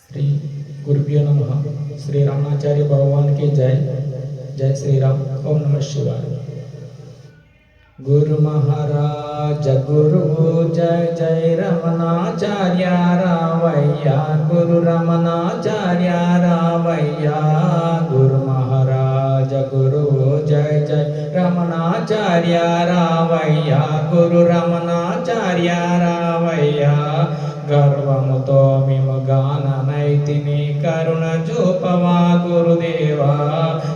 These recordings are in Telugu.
श्री गुरुभ्यो नमः। श्री रामाचार्य भगवान की जय। जय श्री राम। ओम नमः शिवाय। गुरु महाराज गुरु जय जय रमणाचार्य रावैया गुरु रमणाचार्य रावैया गुरु महाराज गुरु जय जय रमणाचार्य रावैया गुरु रमणाचार्य रावैया गर्वमुतो मिमगाननैतिनि करुण చూపవా గురుదేవా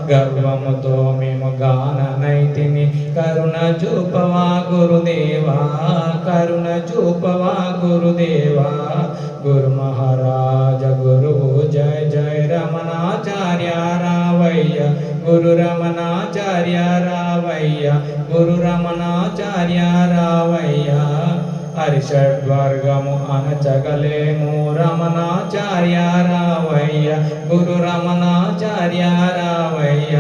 గర్వముతో మేము గాననైతిని కరుణ చూపవా గురుదేవా కరుణ చూపవా గురుదేవా గురు మహారాజ గురువు జయ జయ రమణాచార్య రావయ్య గురు రమణాచార్య రావయ్య గురు రమణాచార్య రావయ్య హరిషడ్వర్గము అనచగలేము రమణాచార్య రావయ్య గురు రమణాచార్య రావయ్య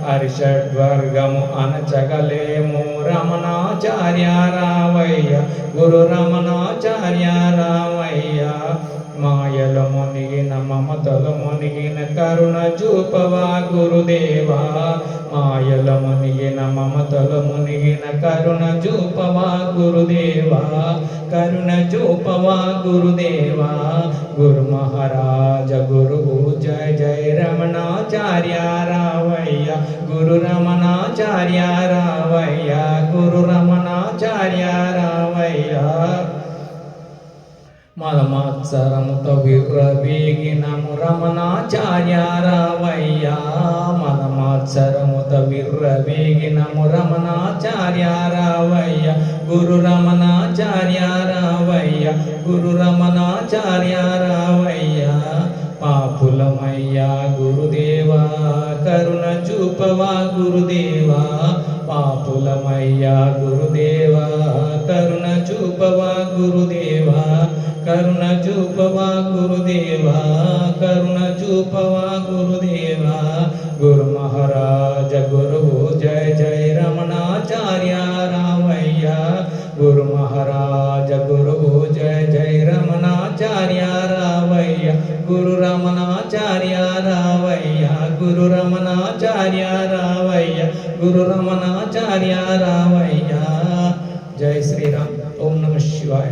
హరిషడ్వర్గము అనచగలేము రమణాచార్య రావయ్య గురు రమణాచార్య రావయ్య మాయలు మునిగిన మమతలు మునిగిన కరుణ చూపవా గురుదేవా మాయలు మునిగిన మమతలు మునిగిన కరుణ చూపవా గురుదేవా కరుణ చూపవా గురుదేవా గురు మహారాజ గురువు జయ జయ రమణాచార్య రావయ్య గురు రమణాచార్య రావయ్య గురు రమణాచార్య రావయ్య మదమాత్సరముతో విర్రవీగినము రమణాచార్య రావయ్య మదమాత్సరముతో విర్రవీగినము రమణాచార్య రావయ్య గురు రమణాచార్య రావయ్య గురు రమణాచార్య రావయ్య పాపులమయ్యా గురుదేవా కరుణ చూపవా గురుదేవా పాపులమయ్యా గురుదేవా కరుణ చూపవా గురుదేవా కరుణ చూపవా గురుదేవా కరుణ చూపవా గురుదేవా గురు మహారాజ గురువు జయ జయ రమణాచార్య రావయ్య గురు మహారాజ గురువు జయ జయ రమణాచార్య రావయ్య గురు రమణాచార్య రావయ్య గురు రమణాచార్య రావయ్య గురు రమణాచార్య రావయ్య జై శ్రీరామ్। ఓం నమః శివాయ।